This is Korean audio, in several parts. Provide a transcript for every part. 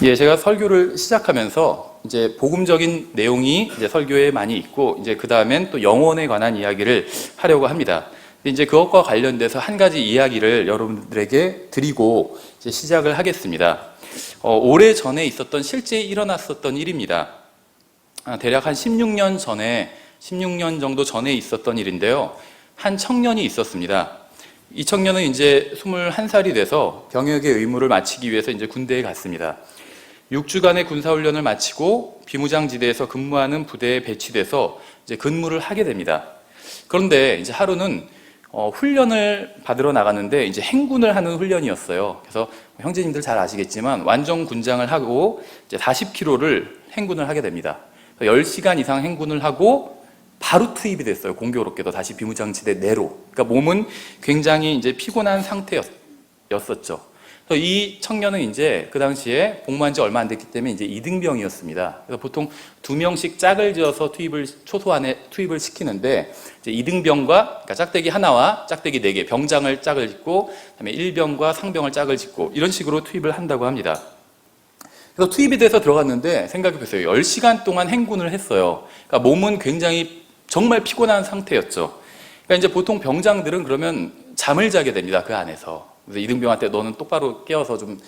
예, 제가 설교를 시작하면서 이제 복음적인 내용이 이제 설교에 많이 있고 이제 그 다음엔 또 영혼에 관한 이야기를 하려고 합니다. 이제 그것과 관련돼서 한 가지 이야기를 여러분들에게 드리고 이제 시작을 하겠습니다. 오래 전에 있었던 실제 일어났었던 일입니다. 대략 한 16년 정도 전에 있었던 일인데요. 한 청년이 있었습니다. 이 청년은 이제 21살이 돼서 병역의 의무를 마치기 위해서 이제 군대에 갔습니다. 6주간의 군사훈련을 마치고 비무장지대에서 근무하는 부대에 배치돼서 이제 근무를 하게 됩니다. 그런데 이제 하루는 훈련을 받으러 나갔는데 이제 행군을 하는 훈련이었어요. 그래서 형제님들 잘 아시겠지만 완전 군장을 하고 이제 40km를 행군을 하게 됩니다. 10시간 이상 행군을 하고 바로 투입이 됐어요. 공교롭게도 다시 비무장지대 내로. 그러니까 몸은 굉장히 이제 피곤한 상태였었죠. 그래서 이 청년은 이제 그 당시에 복무한 지 얼마 안 됐기 때문에 이제 이등병이었습니다. 그래서 보통 2명씩 짝을 지어서 초소 안에 투입을 시키는데 이제 이등병과 그러니까 짝대기 하나와 짝대기 4개 병장을 짝을 짓고 그다음에 일병과 상병을 짝을 짓고 이런 식으로 투입을 한다고 합니다. 그래서 투입이 돼서 들어갔는데 생각해 보세요. 10시간 동안 행군을 했어요. 그러니까 몸은 굉장히 정말 피곤한 상태였죠. 그러니까 이제 보통 병장들은 그러면 잠을 자게 됩니다. 그 안에서. 그래서 이등병한테 너는 똑바로 깨어서 좀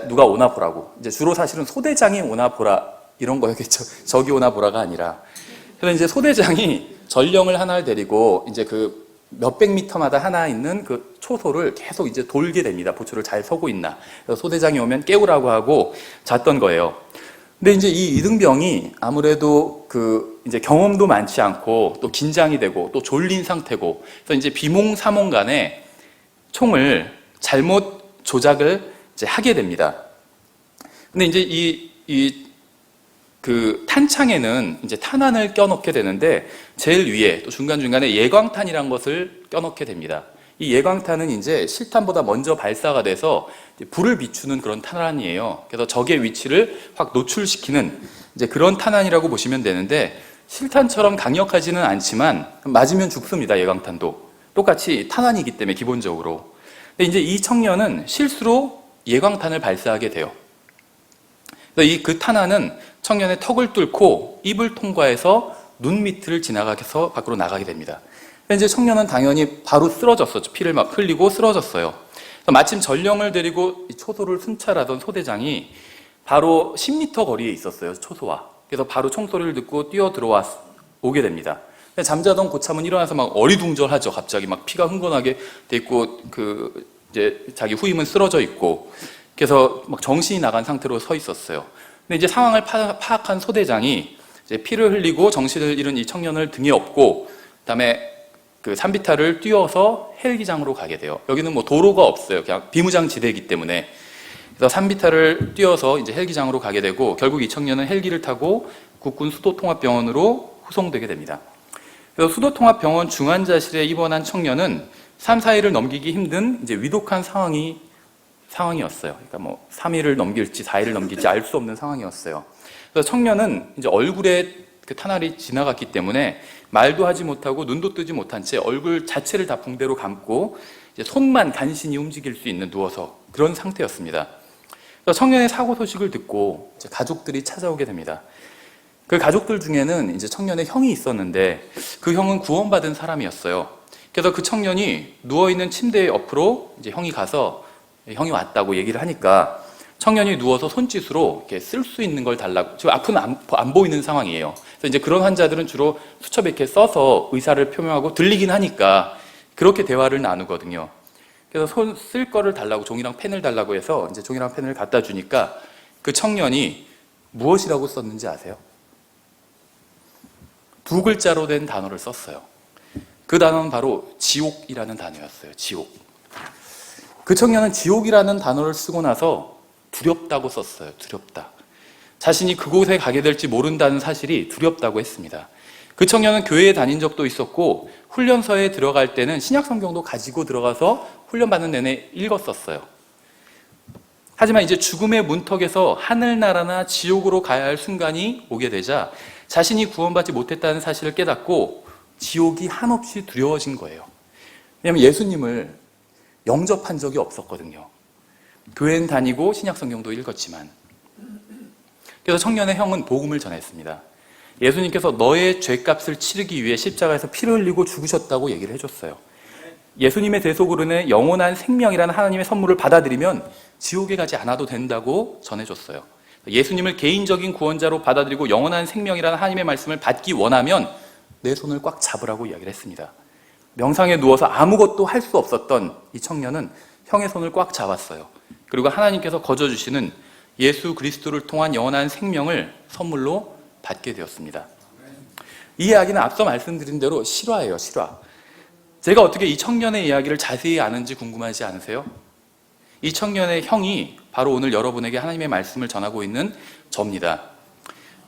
누가 오나 보라고. 이제 주로 사실은 소대장이 오나 보라 이런 거였겠죠. 저기 오나 보라가 아니라. 그래서 이제 소대장이 전령을 하나를 데리고 이제 그 몇백 미터마다 하나 있는 그 초소를 계속 이제 돌게 됩니다. 보초를 잘 서고 있나. 그래서 소대장이 오면 깨우라고 하고 잤던 거예요. 근데 이제 이 이등병이 아무래도 이제 경험도 많지 않고 또 긴장이 되고 또 졸린 상태고 그래서 이제 비몽사몽 간에 총을 잘못 조작을 이제 하게 됩니다. 근데 이제 그 탄창에는 이제 탄환을 껴넣게 되는데 제일 위에 또 중간중간에 예광탄이라는 것을 껴넣게 됩니다. 이 예광탄은 이제 실탄보다 먼저 발사가 돼서 불을 비추는 그런 탄환이에요. 그래서 적의 위치를 확 노출시키는 이제 그런 탄환이라고 보시면 되는데 실탄처럼 강력하지는 않지만 맞으면 죽습니다. 예광탄도. 똑같이 탄환이기 때문에 기본적으로. 근데 이제 이 청년은 실수로 예광탄을 발사하게 돼요. 그래서 그 탄환은 청년의 턱을 뚫고 입을 통과해서 눈 밑을 지나가서 밖으로 나가게 됩니다. 이제 청년은 당연히 바로 쓰러졌었죠. 피를 막 흘리고 쓰러졌어요. 마침 전령을 데리고 이 초소를 순찰하던 소대장이 바로 10m 거리에 있었어요. 초소와. 그래서 바로 총소리를 듣고 뛰어 오게 됩니다. 잠자던 고참은 일어나서 막 어리둥절하죠. 갑자기 막 피가 흥건하게 돼 있고 이제 자기 후임은 쓰러져 있고 그래서 막 정신이 나간 상태로 서 있었어요. 근데 이제 상황을 파악한 소대장이 이제 피를 흘리고 정신을 잃은 이 청년을 등에 업고 그다음에 그 산비탈을 뛰어서 헬기장으로 가게 돼요. 여기는 뭐 도로가 없어요. 그냥 비무장지대이기 때문에. 그래서 산비탈을 뛰어서 이제 헬기장으로 가게 되고 결국 이 청년은 헬기를 타고 국군 수도통합병원으로 후송되게 됩니다. 그래서 수도통합병원 중환자실에 입원한 청년은 3, 4일을 넘기기 힘든 이제 위독한 상황이었어요. 그러니까 뭐 3일을 넘길지 4일을 넘길지 알 수 없는 상황이었어요. 그래서 청년은 이제 얼굴에 그 탄알이 지나갔기 때문에 말도 하지 못하고 눈도 뜨지 못한 채 얼굴 자체를 다 붕대로 감고 이제 손만 간신히 움직일 수 있는 누워서 그런 상태였습니다. 그래서 청년의 사고 소식을 듣고 이제 가족들이 찾아오게 됩니다. 그 가족들 중에는 이제 청년의 형이 있었는데 그 형은 구원받은 사람이었어요. 그래서 그 청년이 누워있는 침대 옆으로 이제 형이 가서 형이 왔다고 얘기를 하니까 청년이 누워서 손짓으로 이렇게 쓸 수 있는 걸 달라고. 지금 앞은 안 보이는 상황이에요. 그래서 이제 그런 환자들은 주로 수첩에 이렇게 써서 의사를 표명하고 들리긴 하니까 그렇게 대화를 나누거든요. 그래서 손 쓸 거를 달라고 종이랑 펜을 달라고 해서 이제 종이랑 펜을 갖다 주니까 그 청년이 무엇이라고 썼는지 아세요? 2글자로 된 단어를 썼어요. 그 단어는 바로 지옥이라는 단어였어요. 지옥. 그 청년은 지옥이라는 단어를 쓰고 나서 두렵다고 썼어요. 두렵다. 자신이 그곳에 가게 될지 모른다는 사실이 두렵다고 했습니다. 그 청년은 교회에 다닌 적도 있었고 훈련소에 들어갈 때는 신약성경도 가지고 들어가서 훈련받는 내내 읽었었어요. 하지만 이제 죽음의 문턱에서 하늘나라나 지옥으로 가야 할 순간이 오게 되자 자신이 구원받지 못했다는 사실을 깨닫고 지옥이 한없이 두려워진 거예요. 왜냐하면 예수님을 영접한 적이 없었거든요. 교회는 다니고 신약성경도 읽었지만 그래서 청년의 형은 복음을 전했습니다. 예수님께서 너의 죄값을 치르기 위해 십자가에서 피를 흘리고 죽으셨다고 얘기를 해줬어요. 예수님의 대속으로는 영원한 생명이라는 하나님의 선물을 받아들이면 지옥에 가지 않아도 된다고 전해줬어요. 예수님을 개인적인 구원자로 받아들이고 영원한 생명이라는 하나님의 말씀을 받기 원하면 내 손을 꽉 잡으라고 이야기를 했습니다. 명상에 누워서 아무것도 할 수 없었던 이 청년은 형의 손을 꽉 잡았어요. 그리고 하나님께서 거저주시는 예수 그리스도를 통한 영원한 생명을 선물로 받게 되었습니다. 이 이야기는 앞서 말씀드린 대로 실화예요, 실화. 제가 어떻게 이 청년의 이야기를 자세히 아는지 궁금하지 않으세요? 이 청년의 형이 바로 오늘 여러분에게 하나님의 말씀을 전하고 있는 저입니다.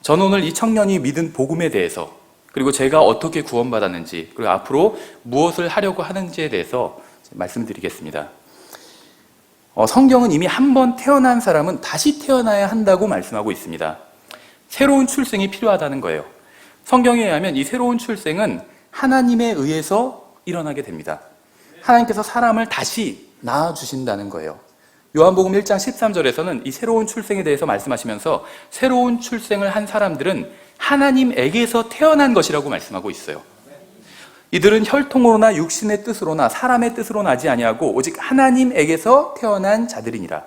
저는 오늘 이 청년이 믿은 복음에 대해서, 그리고 제가 어떻게 구원받았는지, 그리고 앞으로 무엇을 하려고 하는지에 대해서 말씀드리겠습니다. 성경은 이미 한 번 태어난 사람은 다시 태어나야 한다고 말씀하고 있습니다. 새로운 출생이 필요하다는 거예요. 성경에 의하면 이 새로운 출생은 하나님에 의해서 일어나게 됩니다. 하나님께서 사람을 다시 낳아주신다는 거예요. 요한복음 1장 13절에서는 이 새로운 출생에 대해서 말씀하시면서 새로운 출생을 한 사람들은 하나님에게서 태어난 것이라고 말씀하고 있어요. 이들은 혈통으로나 육신의 뜻으로나 사람의 뜻으로 나지 아니하고 오직 하나님에게서 태어난 자들이니라.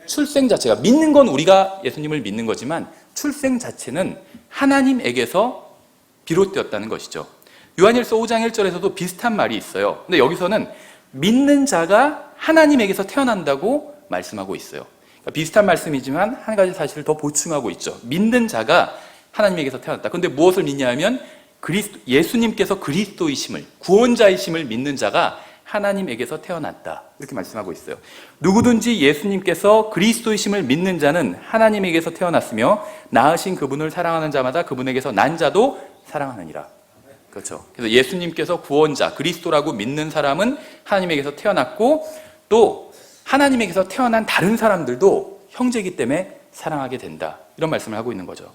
출생 자체가, 믿는 건 우리가 예수님을 믿는 거지만 출생 자체는 하나님에게서 비롯되었다는 것이죠. 요한일서 5장 1절에서도 비슷한 말이 있어요. 근데 여기서는 믿는 자가 하나님에게서 태어난다고 말씀하고 있어요. 그러니까 비슷한 말씀이지만 한 가지 사실을 더 보충하고 있죠. 믿는 자가 하나님에게서 태어났다. 그런데 무엇을 믿냐 하면 예수님께서 그리스도이심을, 구원자이심을 믿는 자가 하나님에게서 태어났다. 이렇게 말씀하고 있어요. 누구든지 예수님께서 그리스도이심을 믿는 자는 하나님에게서 태어났으며 낳으신 그분을 사랑하는 자마다 그분에게서 난 자도 사랑하느니라. 그렇죠. 그래서 예수님께서 구원자, 그리스도라고 믿는 사람은 하나님에게서 태어났고, 또 하나님에게서 태어난 다른 사람들도 형제이기 때문에 사랑하게 된다. 이런 말씀을 하고 있는 거죠.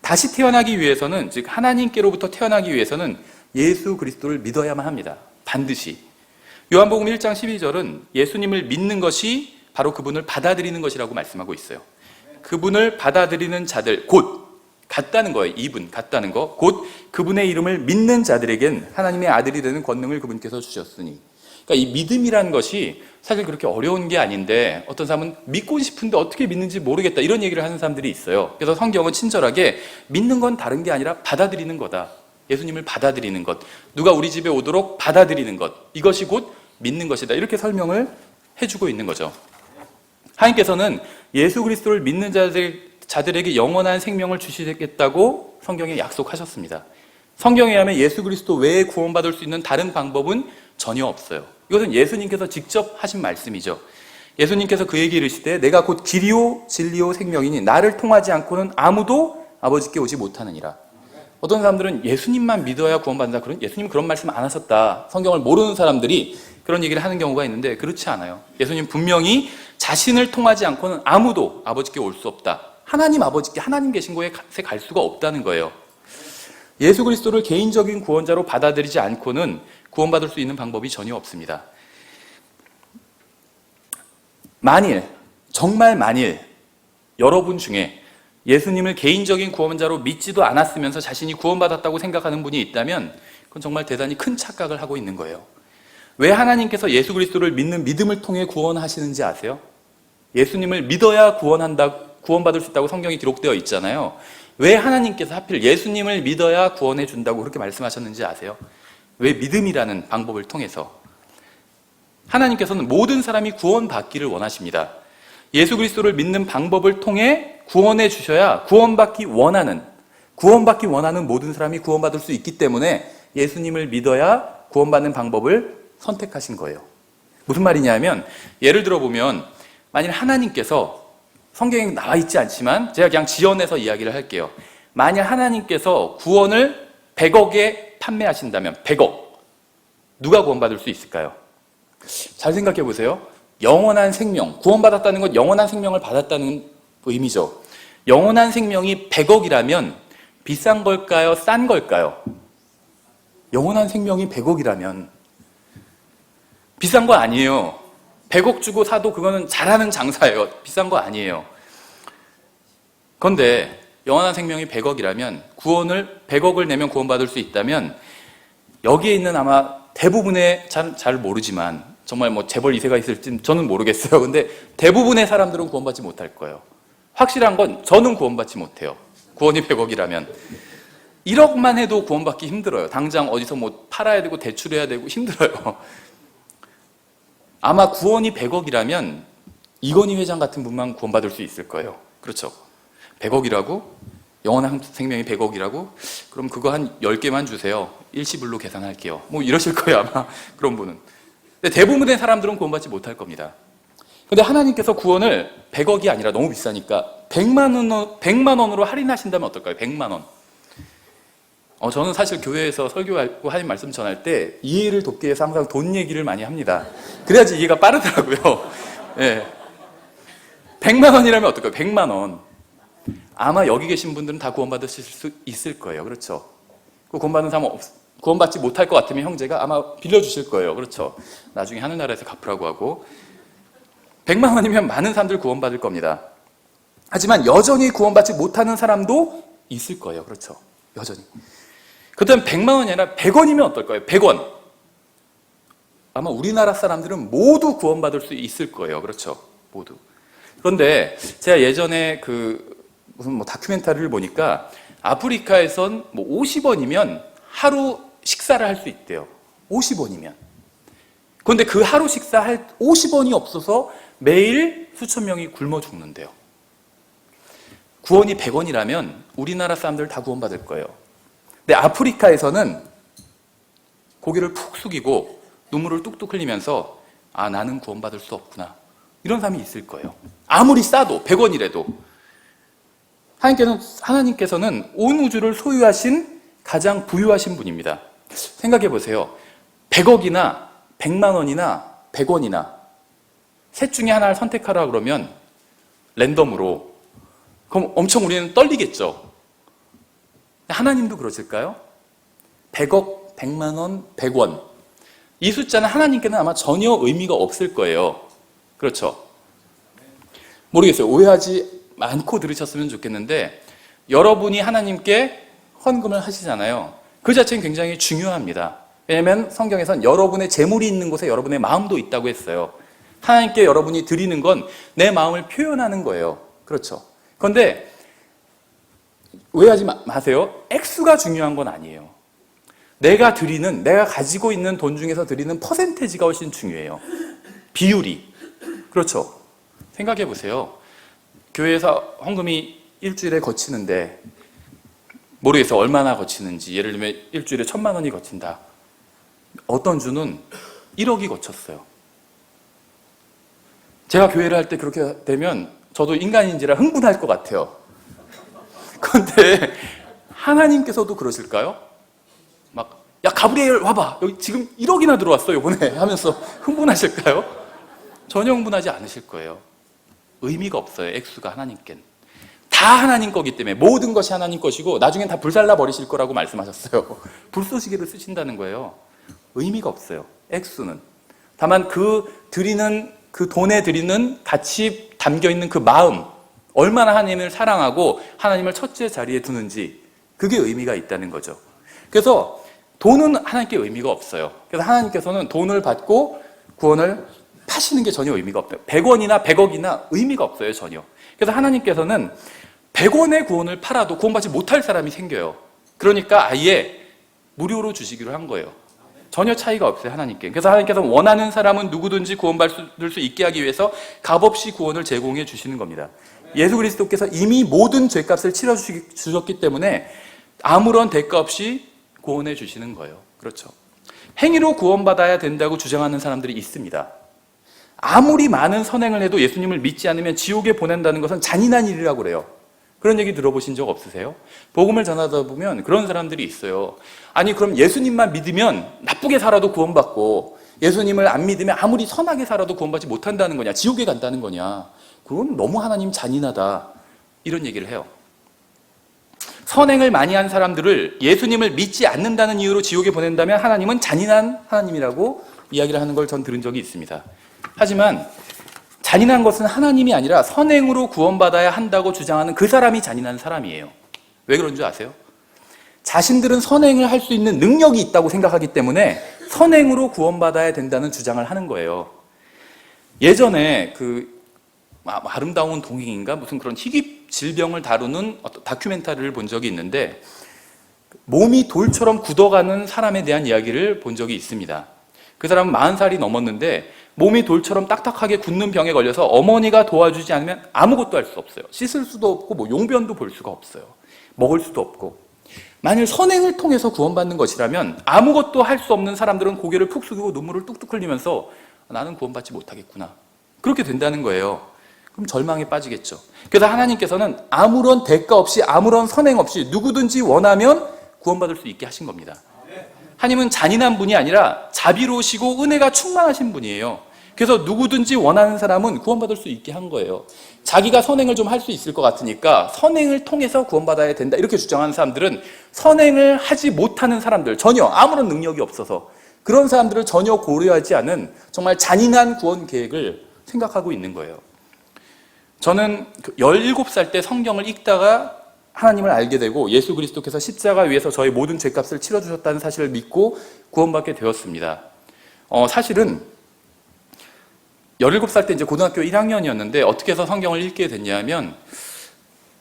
다시 태어나기 위해서는, 즉 하나님께로부터 태어나기 위해서는 예수 그리스도를 믿어야만 합니다. 반드시. 요한복음 1장 12절은 예수님을 믿는 것이 바로 그분을 받아들이는 것이라고 말씀하고 있어요. 그분을 받아들이는 자들, 곧 같다는 거예요. 이분, 같다는 거. 곧 그분의 이름을 믿는 자들에겐 하나님의 아들이 되는 권능을 그분께서 주셨으니. 그러니까 이 믿음이라는 것이 사실 그렇게 어려운 게 아닌데, 어떤 사람은 믿고 싶은데 어떻게 믿는지 모르겠다, 이런 얘기를 하는 사람들이 있어요. 그래서 성경은 친절하게 믿는 건 다른 게 아니라 받아들이는 거다. 예수님을 받아들이는 것, 누가 우리 집에 오도록 받아들이는 것, 이것이 곧 믿는 것이다. 이렇게 설명을 해주고 있는 거죠. 하나님께서는 예수 그리스도를 믿는 자들에게 영원한 생명을 주시겠다고 성경에 약속하셨습니다. 성경에 의하면 예수 그리스도 외에 구원받을 수 있는 다른 방법은 전혀 없어요. 이것은 예수님께서 직접 하신 말씀이죠. 예수님께서 그에게 이르시되 내가 곧 길이요 진리요 생명이니 나를 통하지 않고는 아무도 아버지께 오지 못하느니라. 어떤 사람들은 예수님만 믿어야 구원받는다, 그런 예수님 그런 말씀 안 하셨다, 성경을 모르는 사람들이 그런 얘기를 하는 경우가 있는데, 그렇지 않아요. 예수님 분명히 자신을 통하지 않고는 아무도 아버지께 올 수 없다, 하나님 아버지께, 하나님 계신 곳에 갈 수가 없다는 거예요. 예수 그리스도를 개인적인 구원자로 받아들이지 않고는 구원받을 수 있는 방법이 전혀 없습니다. 만일, 정말 만일 여러분 중에 예수님을 개인적인 구원자로 믿지도 않았으면서 자신이 구원받았다고 생각하는 분이 있다면 그건 정말 대단히 큰 착각을 하고 있는 거예요. 왜 하나님께서 예수 그리스도를 믿는 믿음을 통해 구원하시는지 아세요? 예수님을 믿어야 구원받을 수 있다고 성경이 기록되어 있잖아요. 왜 하나님께서 하필 예수님을 믿어야 구원해 준다고 그렇게 말씀하셨는지 아세요? 왜 믿음이라는 방법을 통해서? 하나님께서는 모든 사람이 구원받기를 원하십니다. 예수 그리스도를 믿는 방법을 통해 구원해 주셔야 구원받기 원하는 모든 사람이 구원받을 수 있기 때문에 예수님을 믿어야 구원받는 방법을 선택하신 거예요. 무슨 말이냐면, 예를 들어 보면 만일 하나님께서, 성경에 나와 있지 않지만 제가 그냥 지어내서 이야기를 할게요. 만약 하나님께서 구원을 100억에 판매하신다면 100억, 누가 구원받을 수 있을까요? 잘 생각해 보세요. 영원한 생명, 구원받았다는 건 영원한 생명을 받았다는 의미죠. 영원한 생명이 100억이라면 비싼 걸까요? 싼 걸까요? 영원한 생명이 100억이라면 비싼 거 아니에요. 100억 주고 사도 그거는 잘하는 장사예요. 비싼 거 아니에요. 그런데 영원한 생명이 100억이라면 구원을 100억을 내면 구원받을 수 있다면 여기에 있는 아마 대부분의 잘 모르지만 정말 뭐 재벌 2세가 있을지 저는 모르겠어요. 근데 대부분의 사람들은 구원받지 못할 거예요. 확실한 건 저는 구원받지 못해요. 구원이 100억이라면 1억만 해도 구원받기 힘들어요. 당장 어디서 뭐 팔아야 되고 대출해야 되고 힘들어요. 아마 구원이 100억이라면 이건희 회장 같은 분만 구원받을 수 있을 거예요. 그렇죠? 100억이라고? 영원한 생명이 100억이라고? 그럼 그거 한 10개만 주세요. 일시불로 계산할게요. 뭐 이러실 거예요, 아마. 그런 분은. 근데 대부분의 사람들은 구원받지 못할 겁니다. 근데 하나님께서 구원을 100억이 아니라 너무 비싸니까 100만 원으로 할인하신다면 어떨까요? 100만 원. 저는 사실 교회에서 설교하고 하나님 말씀 전할 때 이해를 돕기 위해서 항상 돈 얘기를 많이 합니다. 그래야지 이해가 빠르더라고요. 예. 100만 원이라면 어떨까요? 100만 원. 아마 여기 계신 분들은 다 구원받으실 수 있을 거예요. 그렇죠? 구원받는 사람 구원받지 못할 것 같으면 형제가 아마 빌려주실 거예요. 그렇죠? 나중에 하늘나라에서 갚으라고 하고 100만 원이면 많은 사람들 구원받을 겁니다. 하지만 여전히 구원받지 못하는 사람도 있을 거예요. 그렇죠? 여전히. 그렇다면 100만 원이 아니라 100원이면 어떨까요? 100원. 아마 우리나라 사람들은 모두 구원받을 수 있을 거예요. 그렇죠? 모두. 그런데 제가 예전에 무슨 뭐 다큐멘터리를 보니까 아프리카에선 뭐 50원이면 하루 식사를 할 수 있대요. 50원이면. 그런데 그 하루 식사할 50원이 없어서 매일 수천 명이 굶어 죽는데요. 구원이 100원이라면 우리나라 사람들 다 구원받을 거예요. 근데 아프리카에서는 고개를 푹 숙이고 눈물을 뚝뚝 흘리면서 아, 나는 구원받을 수 없구나. 이런 사람이 있을 거예요. 아무리 싸도 100원이라도. 하나님께서는 온 우주를 소유하신 가장 부유하신 분입니다. 생각해 보세요. 100억이나 100만 원이나 100원이나 셋 중에 하나를 선택하라 그러면 랜덤으로 그럼 엄청 우리는 떨리겠죠. 하나님도 그러실까요? 100억, 100만 원, 100원. 이 숫자는 하나님께는 아마 전혀 의미가 없을 거예요. 그렇죠? 모르겠어요. 오해하지 않고 들으셨으면 좋겠는데 여러분이 하나님께 헌금을 하시잖아요. 그 자체는 굉장히 중요합니다. 왜냐하면 성경에선 여러분의 재물이 있는 곳에 여러분의 마음도 있다고 했어요. 하나님께 여러분이 드리는 건 내 마음을 표현하는 거예요. 그렇죠? 그런데 오해하지 마세요. 액수가 중요한 건 아니에요. 내가 가지고 있는 돈 중에서 드리는 퍼센테이지가 훨씬 중요해요. 비율이. 그렇죠? 생각해 보세요. 교회에서 헌금이 일주일에 거치는데 모르겠어요. 얼마나 거치는지. 예를 들면 일주일에 1,000만 원이 거친다. 어떤 주는 1억이 거쳤어요. 제가 교회를 할 때 그렇게 되면 저도 인간인지라 흥분할 것 같아요. 그런데 하나님께서도 그러실까요? 막, 야, 가브리엘 와봐. 여기 지금 1억이나 들어왔어, 요번에. 하면서 흥분하실까요? 전혀 흥분하지 않으실 거예요. 의미가 없어요, 액수가 하나님께는. 다 하나님 거기 때문에 모든 것이 하나님 것이고 나중엔 다 불살라 버리실 거라고 말씀하셨어요. 불쏘시개를 쓰신다는 거예요. 의미가 없어요, 액수는. 다만 그 돈에 드리는 같이 담겨있는 그 마음, 얼마나 하나님을 사랑하고 하나님을 첫째 자리에 두는지, 그게 의미가 있다는 거죠. 그래서 돈은 하나님께 의미가 없어요. 그래서 하나님께서는 돈을 받고 구원을 파시는 게 전혀 의미가 없어요. 100원이나 100억이나 의미가 없어요, 전혀. 그래서 하나님께서는 100원의 구원을 팔아도 구원받지 못할 사람이 생겨요. 그러니까 아예 무료로 주시기로 한 거예요. 전혀 차이가 없어요, 하나님께. 그래서 하나님께서는 원하는 사람은 누구든지 구원받을 수 있게 하기 위해서 값없이 구원을 제공해 주시는 겁니다. 예수 그리스도께서 이미 모든 죄값을 치러주셨기 때문에 아무런 대가 없이 구원해 주시는 거예요. 그렇죠? 행위로 구원받아야 된다고 주장하는 사람들이 있습니다. 아무리 많은 선행을 해도 예수님을 믿지 않으면 지옥에 보낸다는 것은 잔인한 일이라고 그래요. 그런 얘기 들어보신 적 없으세요? 복음을 전하다 보면 그런 사람들이 있어요. 아니, 그럼 예수님만 믿으면 나쁘게 살아도 구원받고 예수님을 안 믿으면 아무리 선하게 살아도 구원받지 못한다는 거냐, 지옥에 간다는 거냐, 그건 너무 하나님 잔인하다, 이런 얘기를 해요. 선행을 많이 한 사람들을 예수님을 믿지 않는다는 이유로 지옥에 보낸다면 하나님은 잔인한 하나님이라고 이야기를 하는 걸 전 들은 적이 있습니다. 하지만 잔인한 것은 하나님이 아니라 선행으로 구원받아야 한다고 주장하는 그 사람이 잔인한 사람이에요. 왜 그런 줄 아세요? 자신들은 선행을 할 수 있는 능력이 있다고 생각하기 때문에 선행으로 구원받아야 된다는 주장을 하는 거예요. 예전에 아름다운 동행인가 무슨 그런 희귀 질병을 다루는 어떤 다큐멘터리를 본 적이 있는데 몸이 돌처럼 굳어가는 사람에 대한 이야기를 본 적이 있습니다. 그 사람은 40살이 넘었는데 몸이 돌처럼 딱딱하게 굳는 병에 걸려서 어머니가 도와주지 않으면 아무것도 할 수 없어요. 씻을 수도 없고 용변도 볼 수가 없어요. 먹을 수도 없고. 만일 선행을 통해서 구원받는 것이라면 아무것도 할 수 없는 사람들은 고개를 푹 숙이고 눈물을 뚝뚝 흘리면서 나는 구원받지 못하겠구나. 그렇게 된다는 거예요. 그럼 절망에 빠지겠죠. 그래서 하나님께서는 아무런 대가 없이 아무런 선행 없이 누구든지 원하면 구원받을 수 있게 하신 겁니다. 하나님은 잔인한 분이 아니라 자비로우시고 은혜가 충만하신 분이에요. 그래서 누구든지 원하는 사람은 구원받을 수 있게 한 거예요. 자기가 선행을 좀 할 수 있을 것 같으니까 선행을 통해서 구원받아야 된다 이렇게 주장하는 사람들은 선행을 하지 못하는 사람들, 전혀 아무런 능력이 없어서 그런 사람들을 전혀 고려하지 않은 정말 잔인한 구원 계획을 생각하고 있는 거예요. 저는 17살 때 성경을 읽다가 하나님을 알게 되고 예수 그리스도께서 십자가 위에서 저의 모든 죄값을 치러주셨다는 사실을 믿고 구원받게 되었습니다. 사실은 17살 때 이제 고등학교 1학년이었는데 어떻게 해서 성경을 읽게 됐냐면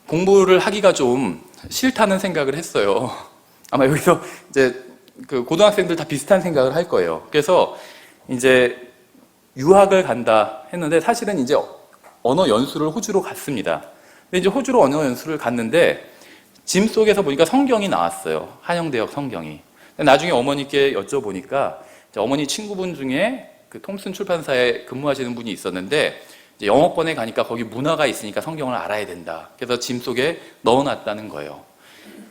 공부를 하기가 좀 싫다는 생각을 했어요. 아마 여기서 이제 그 고등학생들 다 비슷한 생각을 할 거예요. 그래서 이제 유학을 간다 했는데 사실은 이제 언어 연수를 호주로 갔습니다. 근데 이제 호주로 언어 연수를 갔는데 짐 속에서 보니까 성경이 나왔어요. 한영대역 성경이. 나중에 어머니께 여쭤보니까 어머니 친구분 중에 그 톰슨 출판사에 근무하시는 분이 있었는데 이제 영어권에 가니까 거기 문화가 있으니까 성경을 알아야 된다. 그래서 짐 속에 넣어놨다는 거예요.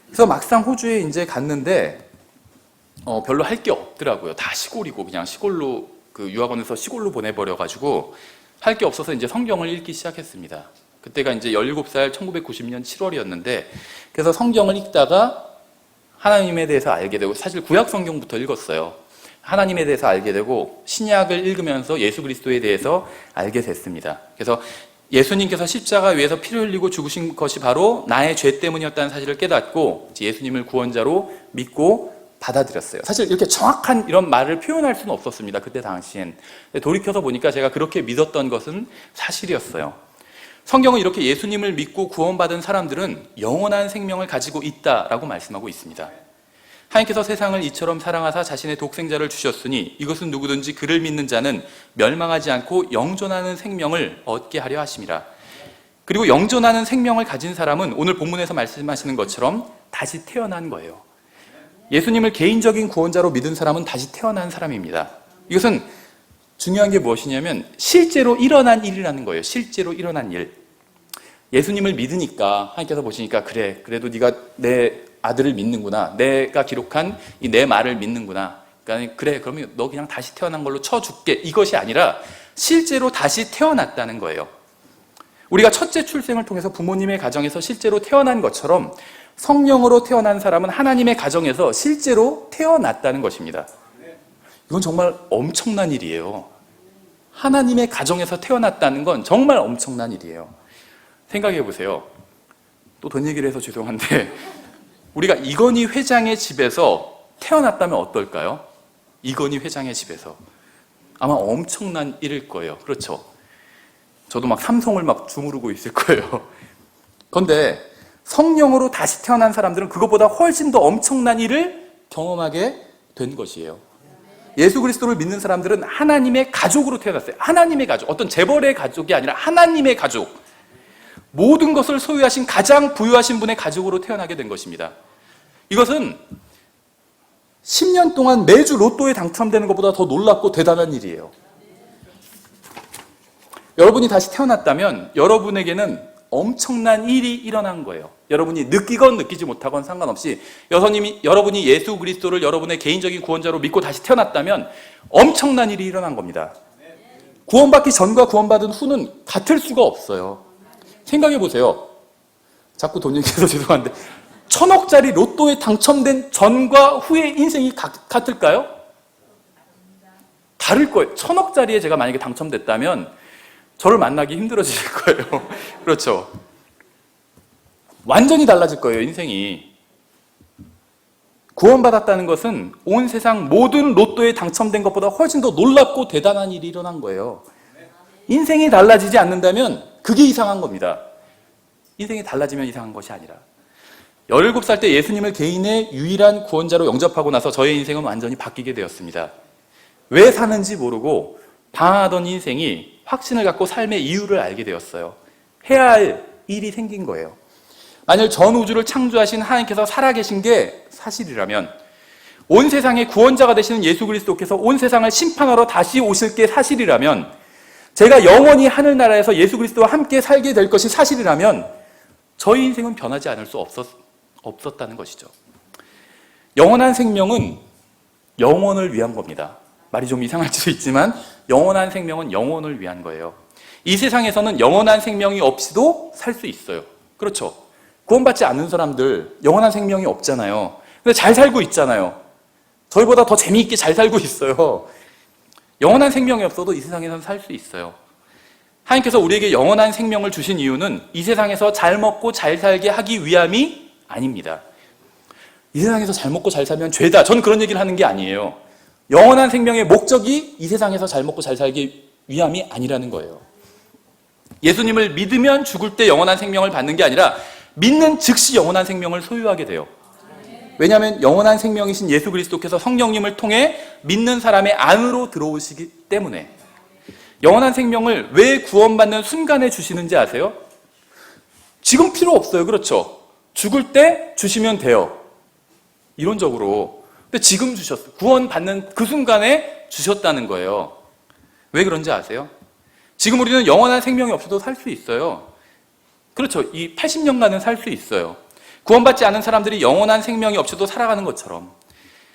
그래서 막상 호주에 이제 갔는데 별로 할 게 없더라고요. 다 시골이고 그냥 시골로 그 유학원에서 시골로 보내버려가지고 할 게 없어서 이제 성경을 읽기 시작했습니다. 그때가 이제 17살 1990년 7월이었는데 그래서 성경을 읽다가 하나님에 대해서 알게 되고 사실 구약 성경부터 읽었어요. 하나님에 대해서 알게 되고 신약을 읽으면서 예수 그리스도에 대해서 알게 됐습니다. 그래서 예수님께서 십자가 위에서 피를 흘리고 죽으신 것이 바로 나의 죄 때문이었다는 사실을 깨닫고 예수님을 구원자로 믿고 받아들였어요. 사실 이렇게 정확한 이런 말을 표현할 수는 없었습니다. 그때 당시엔. 돌이켜서 보니까 제가 그렇게 믿었던 것은 사실이었어요. 성경은 이렇게 예수님을 믿고 구원받은 사람들은 영원한 생명을 가지고 있다라고 말씀하고 있습니다. 하나님께서 세상을 이처럼 사랑하사 자신의 독생자를 주셨으니 이것은 누구든지 그를 믿는 자는 멸망하지 않고 영존하는 생명을 얻게 하려 하심이라. 그리고 영존하는 생명을 가진 사람은 오늘 본문에서 말씀하시는 것처럼 다시 태어난 거예요. 예수님을 개인적인 구원자로 믿은 사람은 다시 태어난 사람입니다. 이것은 중요한 게 무엇이냐면 실제로 일어난 일이라는 거예요. 실제로 일어난 일. 예수님을 믿으니까 하나님께서 보시니까 그래, 그래도 네가 내 아들을 믿는구나. 내가 기록한 이 내 말을 믿는구나. 그러니까 그래, 그러면 너 그냥 다시 태어난 걸로 쳐줄게. 이것이 아니라 실제로 다시 태어났다는 거예요. 우리가 첫째 출생을 통해서 부모님의 가정에서 실제로 태어난 것처럼 성령으로 태어난 사람은 하나님의 가정에서 실제로 태어났다는 것입니다. 이건 정말 엄청난 일이에요. 하나님의 가정에서 태어났다는 건 정말 엄청난 일이에요. 생각해 보세요. 또 돈 얘기를 해서 죄송한데 우리가 이건희 회장의 집에서 태어났다면 어떨까요? 이건희 회장의 집에서. 아마 엄청난 일일 거예요. 그렇죠? 저도 막 삼성을 막 주무르고 있을 거예요. 그런데 성령으로 다시 태어난 사람들은 그것보다 훨씬 더 엄청난 일을 경험하게 된 것이에요. 예수 그리스도를 믿는 사람들은 하나님의 가족으로 태어났어요. 하나님의 가족. 어떤 재벌의 가족이 아니라 하나님의 가족. 모든 것을 소유하신 가장 부유하신 분의 가족으로 태어나게 된 것입니다. 이것은 10년 동안 매주 로또에 당첨되는 것보다 더 놀랍고 대단한 일이에요. 여러분이 다시 태어났다면 여러분에게는 엄청난 일이 일어난 거예요. 여러분이 느끼건 느끼지 못하건 상관없이 여러분이 예수 그리스도를 여러분의 개인적인 구원자로 믿고 다시 태어났다면 엄청난 일이 일어난 겁니다. 구원받기 전과 구원받은 후는 같을 수가 없어요. 생각해 보세요. 자꾸 돈 얘기해서 죄송한데 1000억짜리 로또에 당첨된 전과 후의 인생이 같을까요? 다를 거예요. 1000억짜리에 제가 만약에 당첨됐다면 저를 만나기 힘들어질 거예요. 그렇죠. 완전히 달라질 거예요, 인생이. 구원받았다는 것은 온 세상 모든 로또에 당첨된 것보다 훨씬 더 놀랍고 대단한 일이 일어난 거예요. 인생이 달라지지 않는다면 그게 이상한 겁니다. 인생이 달라지면 이상한 것이 아니라. 17살 때 예수님을 개인의 유일한 구원자로 영접하고 나서 저의 인생은 완전히 바뀌게 되었습니다. 왜 사는지 모르고 방황하던 인생이 확신을 갖고 삶의 이유를 알게 되었어요. 해야 할 일이 생긴 거예요. 만일 전 우주를 창조하신 하나님께서 살아계신 게 사실이라면, 온 세상의 구원자가 되시는 예수 그리스도께서 온 세상을 심판하러 다시 오실 게 사실이라면, 제가 영원히 하늘나라에서 예수 그리스도와 함께 살게 될 것이 사실이라면 저희 인생은 변하지 않을 수 없었다는 것이죠. 영원한 생명은 영원을 위한 겁니다. 말이 좀 이상할 수도 있지만 영원한 생명은 영원을 위한 거예요. 이 세상에서는 영원한 생명이 없이도 살 수 있어요. 그렇죠. 구원받지 않는 사람들 영원한 생명이 없잖아요. 근데 잘 살고 있잖아요. 저희보다 더 재미있게 잘 살고 있어요. 영원한 생명이 없어도 이 세상에서는 살 수 있어요. 하나님께서 우리에게 영원한 생명을 주신 이유는 이 세상에서 잘 먹고 잘 살게 하기 위함이 아닙니다. 이 세상에서 잘 먹고 잘 살면 죄다. 전 그런 얘기를 하는 게 아니에요. 영원한 생명의 목적이 이 세상에서 잘 먹고 잘 살기 위함이 아니라는 거예요. 예수님을 믿으면 죽을 때 영원한 생명을 받는 게 아니라 믿는 즉시 영원한 생명을 소유하게 돼요. 왜냐하면 영원한 생명이신 예수 그리스도께서 성령님을 통해 믿는 사람의 안으로 들어오시기 때문에. 영원한 생명을 왜 구원받는 순간에 주시는지 아세요? 지금 필요 없어요. 그렇죠? 죽을 때 주시면 돼요. 이론적으로. 근데 지금 주셨어요. 구원받는 그 순간에 주셨다는 거예요. 왜 그런지 아세요? 지금 우리는 영원한 생명이 없어도 살 수 있어요. 그렇죠. 이 80년간은 살 수 있어요. 구원받지 않은 사람들이 영원한 생명이 없이도 살아가는 것처럼.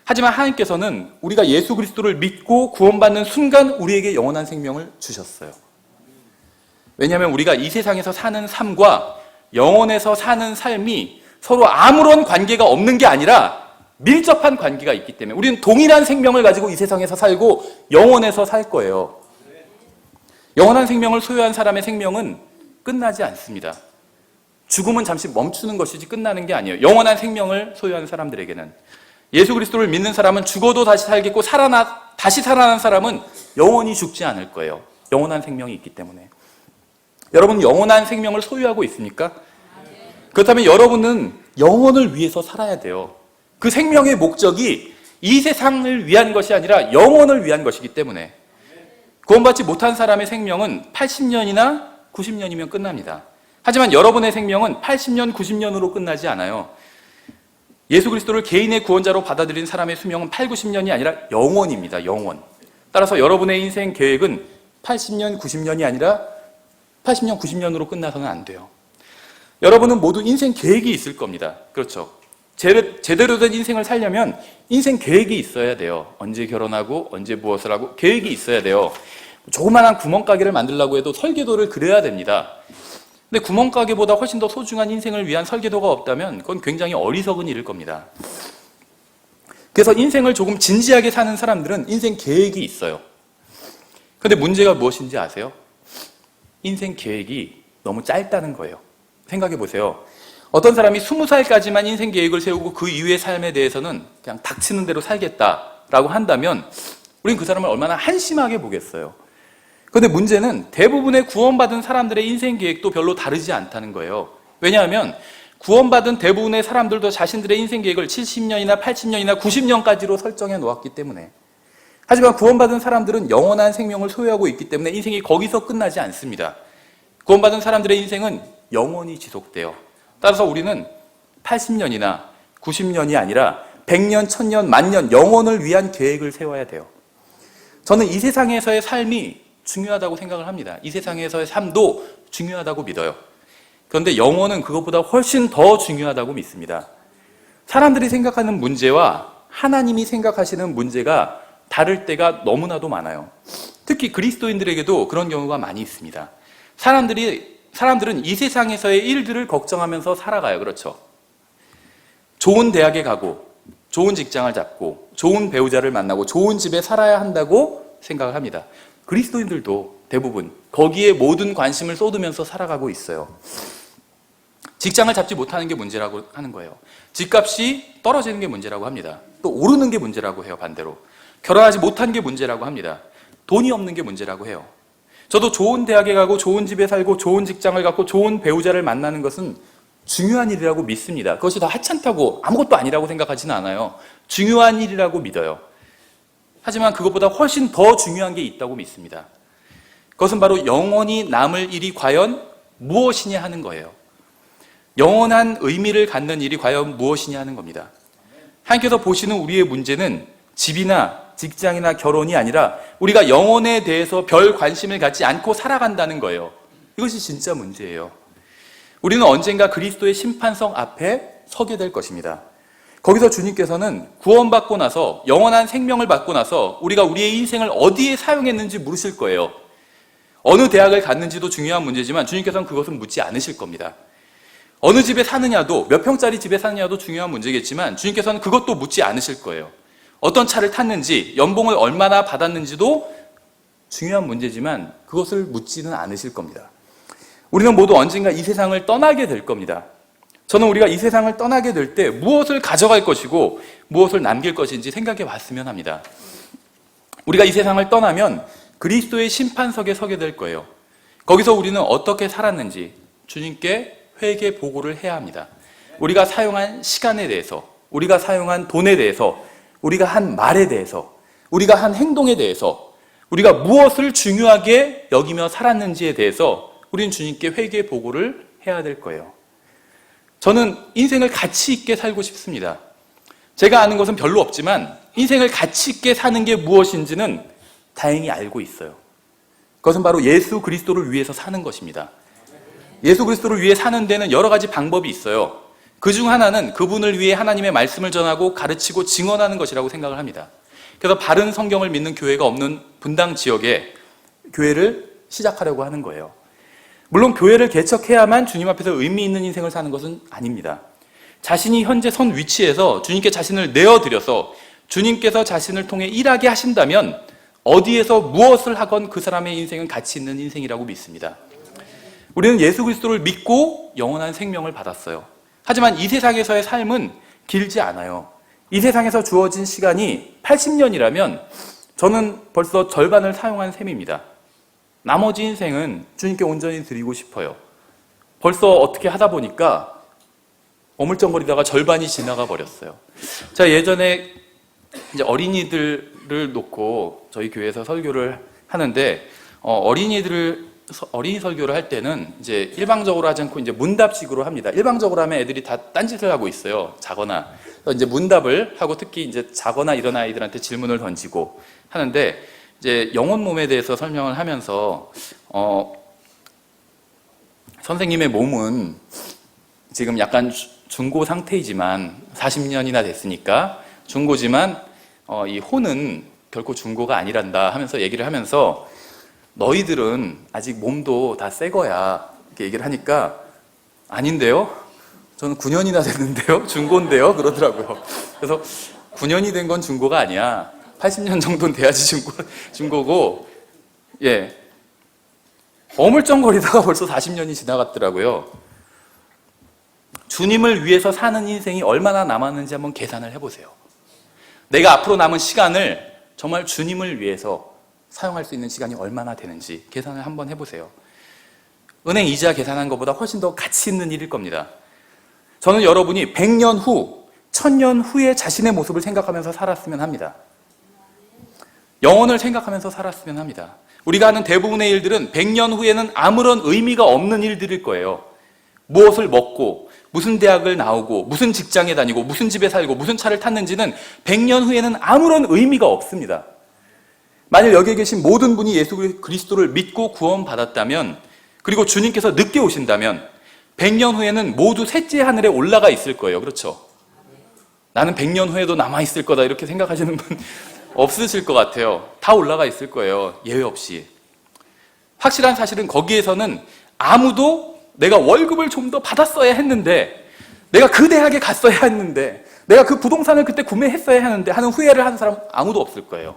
하지만 하나님께서는 우리가 예수 그리스도를 믿고 구원받는 순간 우리에게 영원한 생명을 주셨어요. 왜냐하면 우리가 이 세상에서 사는 삶과 영원에서 사는 삶이 서로 아무런 관계가 없는 게 아니라 밀접한 관계가 있기 때문에 우리는 동일한 생명을 가지고 이 세상에서 살고 영원에서 살 거예요. 영원한 생명을 소유한 사람의 생명은 끝나지 않습니다. 죽음은 잠시 멈추는 것이지 끝나는 게 아니에요. 영원한 생명을 소유한 사람들에게는. 예수 그리스도를 믿는 사람은 죽어도 다시 살겠고 다시 살아난 사람은 영원히 죽지 않을 거예요. 영원한 생명이 있기 때문에. 여러분 영원한 생명을 소유하고 있습니까? 그렇다면 여러분은 영원을 위해서 살아야 돼요. 그 생명의 목적이 이 세상을 위한 것이 아니라 영원을 위한 것이기 때문에. 구원받지 못한 사람의 생명은 80년이나 90년이면 끝납니다. 하지만 여러분의 생명은 80년, 90년으로 끝나지 않아요. 예수 그리스도를 개인의 구원자로 받아들인 사람의 수명은 8, 90년이 아니라 영원입니다. 영원. 따라서 여러분의 인생 계획은 80년, 90년이 아니라 80년, 90년으로 끝나서는 안 돼요. 여러분은 모두 인생 계획이 있을 겁니다. 그렇죠. 제대로 된 인생을 살려면 인생 계획이 있어야 돼요. 언제 결혼하고 언제 무엇을 하고 계획이 있어야 돼요. 조그만한 구멍가게를 만들려고 해도 설계도를 그려야 됩니다. 근데 구멍가게보다 훨씬 더 소중한 인생을 위한 설계도가 없다면 그건 굉장히 어리석은 일일 겁니다. 그래서 인생을 조금 진지하게 사는 사람들은 인생 계획이 있어요. 근데 문제가 무엇인지 아세요? 인생 계획이 너무 짧다는 거예요. 생각해 보세요. 어떤 사람이 20살까지만 인생 계획을 세우고 그 이후의 삶에 대해서는 그냥 닥치는 대로 살겠다라고 한다면 우린 그 사람을 얼마나 한심하게 보겠어요. 그런데 문제는 대부분의 구원받은 사람들의 인생 계획도 별로 다르지 않다는 거예요. 왜냐하면 구원받은 대부분의 사람들도 자신들의 인생 계획을 70년이나 80년이나 90년까지로 설정해 놓았기 때문에. 하지만 구원받은 사람들은 영원한 생명을 소유하고 있기 때문에 인생이 거기서 끝나지 않습니다. 구원받은 사람들의 인생은 영원히 지속돼요. 따라서 우리는 80년이나 90년이 아니라 100년, 1000년, 만년, 영원을 위한 계획을 세워야 돼요. 저는 이 세상에서의 삶이 중요하다고 생각을 합니다. 이 세상에서의 삶도 중요하다고 믿어요. 그런데 영원은 그것보다 훨씬 더 중요하다고 믿습니다. 사람들이 생각하는 문제와 하나님이 생각하시는 문제가 다를 때가 너무나도 많아요. 특히 그리스도인들에게도 그런 경우가 많이 있습니다. 사람들은 이 세상에서의 일들을 걱정하면서 살아가요. 그렇죠? 좋은 대학에 가고 좋은 직장을 잡고 좋은 배우자를 만나고 좋은 집에 살아야 한다고 생각을 합니다. 그리스도인들도 대부분 거기에 모든 관심을 쏟으면서 살아가고 있어요. 직장을 잡지 못하는 게 문제라고 하는 거예요. 집값이 떨어지는 게 문제라고 합니다. 또 오르는 게 문제라고 해요, 반대로. 결혼하지 못한 게 문제라고 합니다. 돈이 없는 게 문제라고 해요. 저도 좋은 대학에 가고 좋은 집에 살고 좋은 직장을 갖고 좋은 배우자를 만나는 것은 중요한 일이라고 믿습니다. 그것이 다 하찮다고 아무것도 아니라고 생각하지는 않아요. 중요한 일이라고 믿어요. 하지만 그것보다 훨씬 더 중요한 게 있다고 믿습니다. 그것은 바로 영원히 남을 일이 과연 무엇이냐 하는 거예요. 영원한 의미를 갖는 일이 과연 무엇이냐 하는 겁니다. 하나님께서 보시는 우리의 문제는 집이나 직장이나 결혼이 아니라 우리가 영혼에 대해서 별 관심을 갖지 않고 살아간다는 거예요. 이것이 진짜 문제예요. 우리는 언젠가 그리스도의 심판석 앞에 서게 될 것입니다. 거기서 주님께서는 구원받고 나서 영원한 생명을 받고 나서 우리가 우리의 인생을 어디에 사용했는지 물으실 거예요. 어느 대학을 갔는지도 중요한 문제지만 주님께서는 그것은 묻지 않으실 겁니다. 어느 집에 사느냐도, 몇 평짜리 집에 사느냐도 중요한 문제겠지만 주님께서는 그것도 묻지 않으실 거예요. 어떤 차를 탔는지, 연봉을 얼마나 받았는지도 중요한 문제지만 그것을 묻지는 않으실 겁니다. 우리는 모두 언젠가 이 세상을 떠나게 될 겁니다. 저는 우리가 이 세상을 떠나게 될 때 무엇을 가져갈 것이고 무엇을 남길 것인지 생각해 봤으면 합니다. 우리가 이 세상을 떠나면 그리스도의 심판석에 서게 될 거예요. 거기서 우리는 어떻게 살았는지 주님께 회개 보고를 해야 합니다. 우리가 사용한 시간에 대해서, 우리가 사용한 돈에 대해서, 우리가 한 말에 대해서, 우리가 한 행동에 대해서, 우리가 무엇을 중요하게 여기며 살았는지에 대해서 우리는 주님께 회개 보고를 해야 될 거예요. 저는 인생을 가치 있게 살고 싶습니다. 제가 아는 것은 별로 없지만 인생을 가치 있게 사는 게 무엇인지는 다행히 알고 있어요. 그것은 바로 예수 그리스도를 위해서 사는 것입니다. 예수 그리스도를 위해 사는 데는 여러 가지 방법이 있어요. 그중 하나는 그분을 위해 하나님의 말씀을 전하고 가르치고 증언하는 것이라고 생각을 합니다. 그래서 바른 성경을 믿는 교회가 없는 분당 지역에 교회를 시작하려고 하는 거예요. 물론 교회를 개척해야만 주님 앞에서 의미 있는 인생을 사는 것은 아닙니다. 자신이 현재 선 위치에서 주님께 자신을 내어드려서 주님께서 자신을 통해 일하게 하신다면 어디에서 무엇을 하건 그 사람의 인생은 가치 있는 인생이라고 믿습니다. 우리는 예수 그리스도를 믿고 영원한 생명을 받았어요. 하지만 이 세상에서의 삶은 길지 않아요. 이 세상에서 주어진 시간이 80년이라면 저는 벌써 절반을 사용한 셈입니다. 나머지 인생은 주님께 온전히 드리고 싶어요. 벌써 어떻게 하다 보니까 어물쩡거리다가 절반이 지나가 버렸어요. 제가 예전에 이제 어린이들을 놓고 저희 교회에서 설교를 하는데 어린이 설교를 할 때는 이제 일방적으로 하지 않고 이제 문답식으로 합니다. 일방적으로 하면 애들이 다 딴짓을 하고 있어요. 자거나. 그래서 이제 문답을 하고 특히 이제 자거나 이런 아이들한테 질문을 던지고 하는데 이제 영혼 몸에 대해서 설명을 하면서 선생님의 몸은 지금 약간 중고 상태이지만 40년이나 됐으니까 중고지만 이 혼은 결코 중고가 아니란다 하면서 얘기를 하면서 너희들은 아직 몸도 다 새 거야 이렇게 얘기를 하니까 아닌데요? 저는 9년이나 됐는데요? 중고인데요? 그러더라고요. 그래서 9년이 된 건 중고가 아니야. 80년 정도는 돼야지 중고고 예, 어물쩡거리다가 벌써 40년이 지나갔더라고요. 주님을 위해서 사는 인생이 얼마나 남았는지 한번 계산을 해보세요. 내가 앞으로 남은 시간을 정말 주님을 위해서 사용할 수 있는 시간이 얼마나 되는지 계산을 한번 해보세요. 은행 이자 계산한 것보다 훨씬 더 가치 있는 일일 겁니다. 저는 여러분이 100년 후, 1000년 후의 자신의 모습을 생각하면서 살았으면 합니다. 영혼을 생각하면서 살았으면 합니다. 우리가 하는 대부분의 일들은 100년 후에는 아무런 의미가 없는 일들일 거예요. 무엇을 먹고, 무슨 대학을 나오고, 무슨 직장에 다니고, 무슨 집에 살고, 무슨 차를 탔는지는 100년 후에는 아무런 의미가 없습니다. 만일 여기에 계신 모든 분이 예수 그리스도를 믿고 구원받았다면, 그리고 주님께서 늦게 오신다면 100년 후에는 모두 셋째 하늘에 올라가 있을 거예요. 그렇죠? 나는 100년 후에도 남아있을 거다 이렇게 생각하시는 분 없으실 것 같아요. 다 올라가 있을 거예요. 예외 없이. 확실한 사실은 거기에서는 아무도 내가 월급을 좀 더 받았어야 했는데, 내가 그 대학에 갔어야 했는데, 내가 그 부동산을 그때 구매했어야 하는데 하는 후회를 하는 사람 아무도 없을 거예요.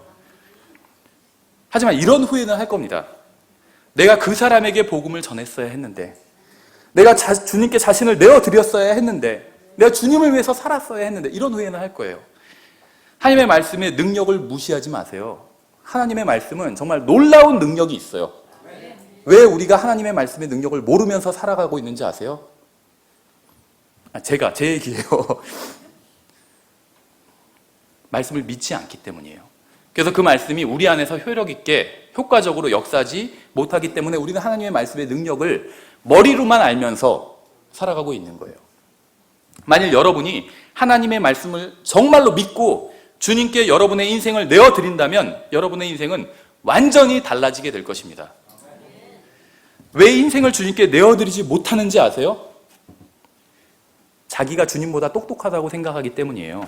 하지만 이런 후회는 할 겁니다. 내가 그 사람에게 복음을 전했어야 했는데, 내가 주님께 자신을 내어드렸어야 했는데, 내가 주님을 위해서 살았어야 했는데, 이런 후회는 할 거예요. 하나님의 말씀의 능력을 무시하지 마세요. 하나님의 말씀은 정말 놀라운 능력이 있어요. 왜 우리가 하나님의 말씀의 능력을 모르면서 살아가고 있는지 아세요? 제 얘기예요. 말씀을 믿지 않기 때문이에요. 그래서 그 말씀이 우리 안에서 효력 있게 효과적으로 역사하지 못하기 때문에 우리는 하나님의 말씀의 능력을 머리로만 알면서 살아가고 있는 거예요. 만일 여러분이 하나님의 말씀을 정말로 믿고 주님께 여러분의 인생을 내어드린다면 여러분의 인생은 완전히 달라지게 될 것입니다. 왜 인생을 주님께 내어드리지 못하는지 아세요? 자기가 주님보다 똑똑하다고 생각하기 때문이에요.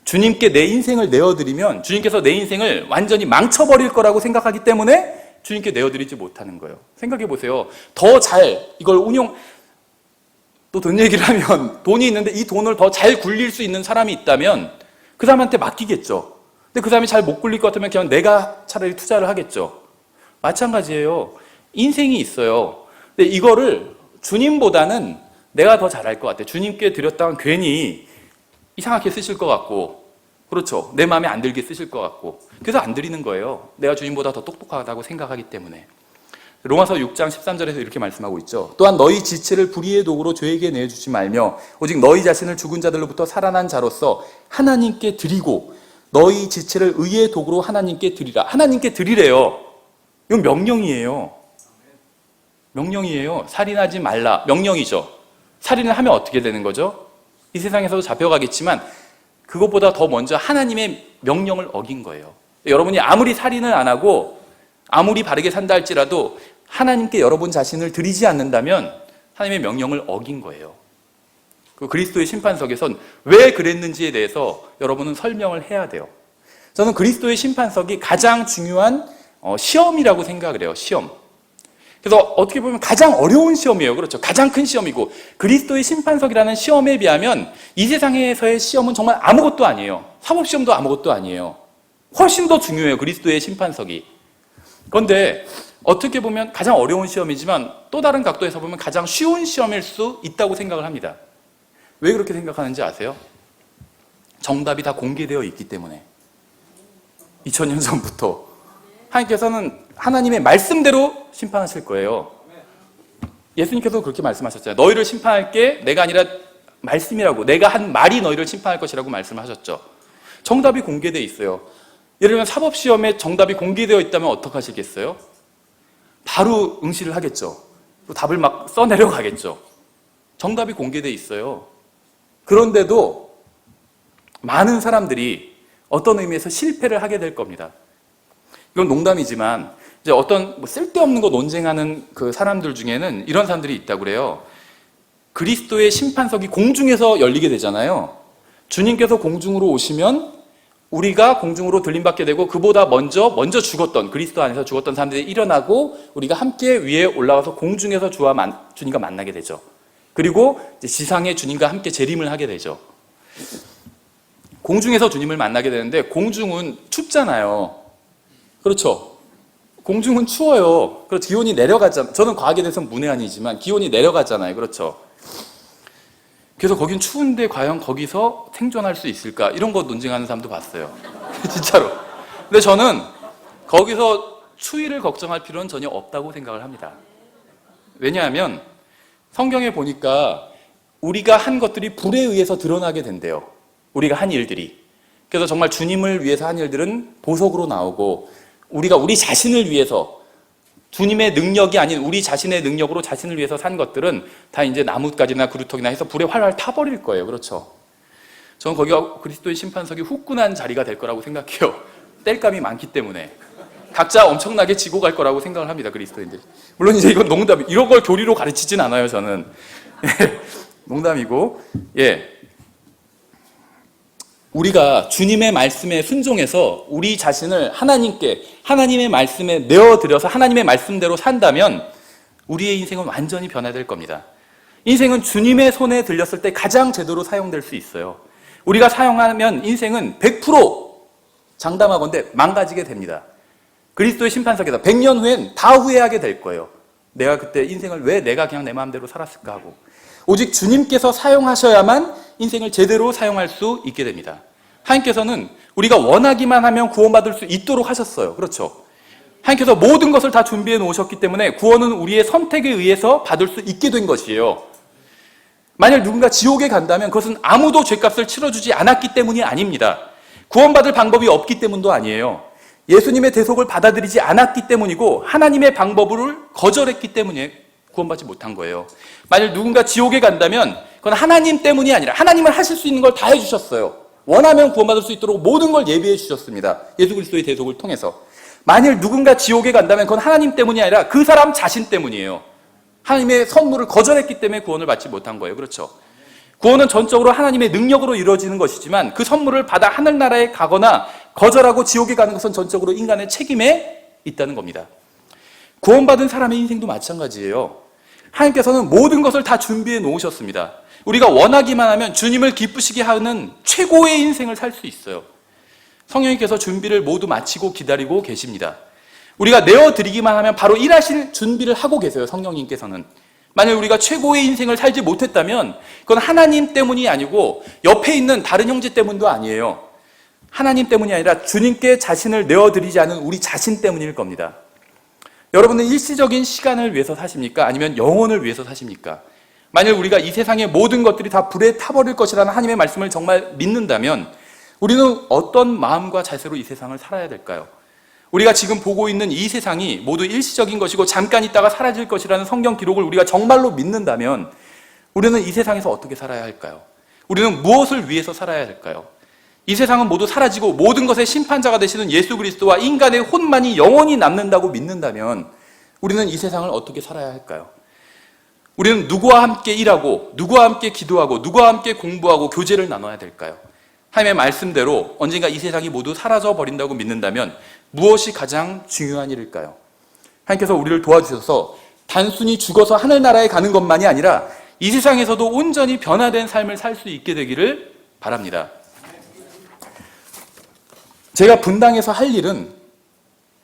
주님께 내 인생을 내어드리면 주님께서 내 인생을 완전히 망쳐버릴 거라고 생각하기 때문에 주님께 내어드리지 못하는 거예요. 생각해 보세요. 더 잘 이걸 또 돈 얘기를 하면 돈이 있는데 이 돈을 더 잘 굴릴 수 있는 사람이 있다면 그 사람한테 맡기겠죠. 근데 그 사람이 잘 못 굴릴 것 같으면 그냥 내가 차라리 투자를 하겠죠. 마찬가지예요. 인생이 있어요. 근데 이거를 주님보다는 내가 더 잘할 것 같아. 주님께 드렸다면 괜히 이상하게 쓰실 것 같고, 그렇죠. 내 마음에 안 들게 쓰실 것 같고, 그래서 안 드리는 거예요. 내가 주님보다 더 똑똑하다고 생각하기 때문에. 로마서 6장 13절에서 이렇게 말씀하고 있죠. 또한 너희 지체를 불의의 도구로 죄에게 내주지 말며 오직 너희 자신을 죽은 자들로부터 살아난 자로서 하나님께 드리고 너희 지체를 의의 도구로 하나님께 드리라. 하나님께 드리래요. 이건 명령이에요. 명령이에요. 살인하지 말라. 명령이죠. 살인을 하면 어떻게 되는 거죠? 이 세상에서도 잡혀가겠지만 그것보다 더 먼저 하나님의 명령을 어긴 거예요. 여러분이 아무리 살인을 안 하고 아무리 바르게 산다 할지라도 하나님께 여러분 자신을 드리지 않는다면 하나님의 명령을 어긴 거예요. 그 그리스도의 심판석에선 왜 그랬는지에 대해서 여러분은 설명을 해야 돼요. 저는 그리스도의 심판석이 가장 중요한 시험이라고 생각을 해요. 시험. 그래서 어떻게 보면 가장 어려운 시험이에요. 그렇죠. 가장 큰 시험이고 그리스도의 심판석이라는 시험에 비하면 이 세상에서의 시험은 정말 아무것도 아니에요. 사법시험도 아무것도 아니에요. 훨씬 더 중요해요. 그리스도의 심판석이. 그런데 어떻게 보면 가장 어려운 시험이지만 또 다른 각도에서 보면 가장 쉬운 시험일 수 있다고 생각을 합니다. 왜 그렇게 생각하는지 아세요? 정답이 다 공개되어 있기 때문에. 2000년 전부터 하나님께서는 하나님의 말씀대로 심판하실 거예요. 예수님께서 그렇게 말씀하셨잖아요. 너희를 심판할 게 내가 아니라 말씀이라고, 내가 한 말이 너희를 심판할 것이라고 말씀하셨죠. 정답이 공개되어 있어요. 예를 들면 사법시험에 정답이 공개되어 있다면 어떻게 하시겠어요? 바로 응시를 하겠죠. 또 답을 막 써내려가겠죠. 정답이 공개되어 있어요. 그런데도 많은 사람들이 어떤 의미에서 실패를 하게 될 겁니다. 이건 농담이지만 이제 어떤 쓸데없는 거 논쟁하는 그 사람들 중에는 이런 사람들이 있다고 그래요. 그리스도의 심판석이 공중에서 열리게 되잖아요. 주님께서 공중으로 오시면 우리가 공중으로 들림받게 되고 그보다 먼저 죽었던, 그리스도 안에서 죽었던 사람들이 일어나고 우리가 함께 위에 올라가서 공중에서 주님과 만나게 되죠. 그리고 이제 지상에 주님과 함께 재림을 하게 되죠. 공중에서 주님을 만나게 되는데 공중은 춥잖아요. 그렇죠. 공중은 추워요. 그렇죠. 기온이 내려가잖아요. 저는 과학에 대해서는 문외한이지만 기온이 내려가잖아요. 그렇죠. 그래서 거긴 추운데 과연 거기서 생존할 수 있을까? 이런 거 논쟁하는 사람도 봤어요. 진짜로. 근데 저는 거기서 추위를 걱정할 필요는 전혀 없다고 생각을 합니다. 왜냐하면 성경에 보니까 우리가 한 것들이 불에 의해서 드러나게 된대요. 우리가 한 일들이. 그래서 정말 주님을 위해서 한 일들은 보석으로 나오고 우리가 우리 자신을 위해서 주님의 능력이 아닌 우리 자신의 능력으로 자신을 위해서 산 것들은 다 이제 나뭇가지나 그루터기나 해서 불에 활활 타버릴 거예요. 그렇죠? 저는 거기가 그리스도의 심판석이 후끈한 자리가 될 거라고 생각해요. 땔감이 많기 때문에. 각자 엄청나게 지고 갈 거라고 생각을 합니다. 그리스도인들이. 물론 이제 이건 농담이, 이런 걸 교리로 가르치진 않아요. 저는. 농담이고. 예. 우리가 주님의 말씀에 순종해서 우리 자신을 하나님께, 하나님의 말씀에 내어드려서 하나님의 말씀대로 산다면 우리의 인생은 완전히 변화될 겁니다. 인생은 주님의 손에 들렸을 때 가장 제대로 사용될 수 있어요. 우리가 사용하면 인생은 100% 장담하건대 망가지게 됩니다. 그리스도의 심판석에서 100년 후엔 다 후회하게 될 거예요. 내가 그때 인생을 왜 내가 그냥 내 마음대로 살았을까 하고. 오직 주님께서 사용하셔야만 인생을 제대로 사용할 수 있게 됩니다. 하나님께서는 우리가 원하기만 하면 구원받을 수 있도록 하셨어요. 그렇죠? 하나님께서 모든 것을 다 준비해 놓으셨기 때문에 구원은 우리의 선택에 의해서 받을 수 있게 된 것이에요. 만약 누군가 지옥에 간다면 그것은 아무도 죄값을 치러주지 않았기 때문이 아닙니다. 구원받을 방법이 없기 때문도 아니에요. 예수님의 대속을 받아들이지 않았기 때문이고 하나님의 방법을 거절했기 때문에 구원받지 못한 거예요. 만약 누군가 지옥에 간다면 그건 하나님 때문이 아니라 하나님은 하실 수 있는 걸 다 해주셨어요. 원하면 구원받을 수 있도록 모든 걸 예비해 주셨습니다. 예수 그리스도의 대속을 통해서. 만일 누군가 지옥에 간다면 그건 하나님 때문이 아니라 그 사람 자신 때문이에요. 하나님의 선물을 거절했기 때문에 구원을 받지 못한 거예요. 그렇죠? 구원은 전적으로 하나님의 능력으로 이루어지는 것이지만 그 선물을 받아 하늘나라에 가거나 거절하고 지옥에 가는 것은 전적으로 인간의 책임에 있다는 겁니다. 구원받은 사람의 인생도 마찬가지예요. 하나님께서는 모든 것을 다 준비해 놓으셨습니다. 우리가 원하기만 하면 주님을 기쁘시게 하는 최고의 인생을 살 수 있어요. 성령님께서 준비를 모두 마치고 기다리고 계십니다. 우리가 내어드리기만 하면 바로 일하실 준비를 하고 계세요. 성령님께서는. 만약 우리가 최고의 인생을 살지 못했다면 그건 하나님 때문이 아니고 옆에 있는 다른 형제 때문도 아니에요. 하나님 때문이 아니라 주님께 자신을 내어드리지 않은 우리 자신 때문일 겁니다. 여러분은 일시적인 시간을 위해서 사십니까? 아니면 영혼을 위해서 사십니까? 만약 우리가 이 세상의 모든 것들이 다 불에 타버릴 것이라는 하나님의 말씀을 정말 믿는다면 우리는 어떤 마음과 자세로 이 세상을 살아야 될까요? 우리가 지금 보고 있는 이 세상이 모두 일시적인 것이고 잠깐 있다가 사라질 것이라는 성경 기록을 우리가 정말로 믿는다면 우리는 이 세상에서 어떻게 살아야 할까요? 우리는 무엇을 위해서 살아야 할까요? 이 세상은 모두 사라지고 모든 것의 심판자가 되시는 예수 그리스도와 인간의 혼만이 영원히 남는다고 믿는다면 우리는 이 세상을 어떻게 살아야 할까요? 우리는 누구와 함께 일하고 누구와 함께 기도하고 누구와 함께 공부하고 교제를 나눠야 될까요? 하나님의 말씀대로 언젠가 이 세상이 모두 사라져 버린다고 믿는다면 무엇이 가장 중요한 일일까요? 하나님께서 우리를 도와주셔서 단순히 죽어서 하늘나라에 가는 것만이 아니라 이 세상에서도 온전히 변화된 삶을 살 수 있게 되기를 바랍니다. 제가 분당에서 할 일은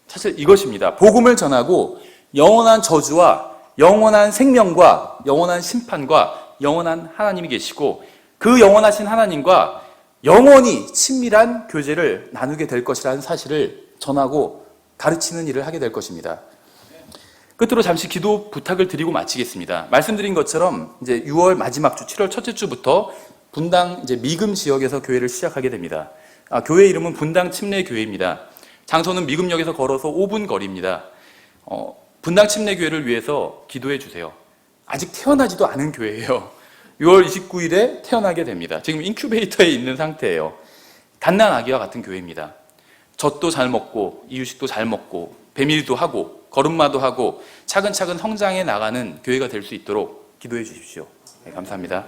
사실 이것입니다. 복음을 전하고 영원한 저주와 영원한 생명과 영원한 심판과 영원한 하나님이 계시고 그 영원하신 하나님과 영원히 친밀한 교제를 나누게 될 것이라는 사실을 전하고 가르치는 일을 하게 될 것입니다. 끝으로 잠시 기도 부탁을 드리고 마치겠습니다. 말씀드린 것처럼 이제 6월 마지막 주, 7월 첫째 주부터 분당 이제 미금 지역에서 교회를 시작하게 됩니다. 교회 이름은 분당 침례교회입니다. 장소는 미금역에서 걸어서 5분 거리입니다. 분당 침례교회를 위해서 기도해 주세요. 아직 태어나지도 않은 교회예요. 6월 29일에 태어나게 됩니다. 지금 인큐베이터에 있는 상태예요. 갓난 아기와 같은 교회입니다. 젖도 잘 먹고 이유식도 잘 먹고 배밀도 하고 걸음마도 하고 차근차근 성장해 나가는 교회가 될 수 있도록 기도해 주십시오. 네, 감사합니다.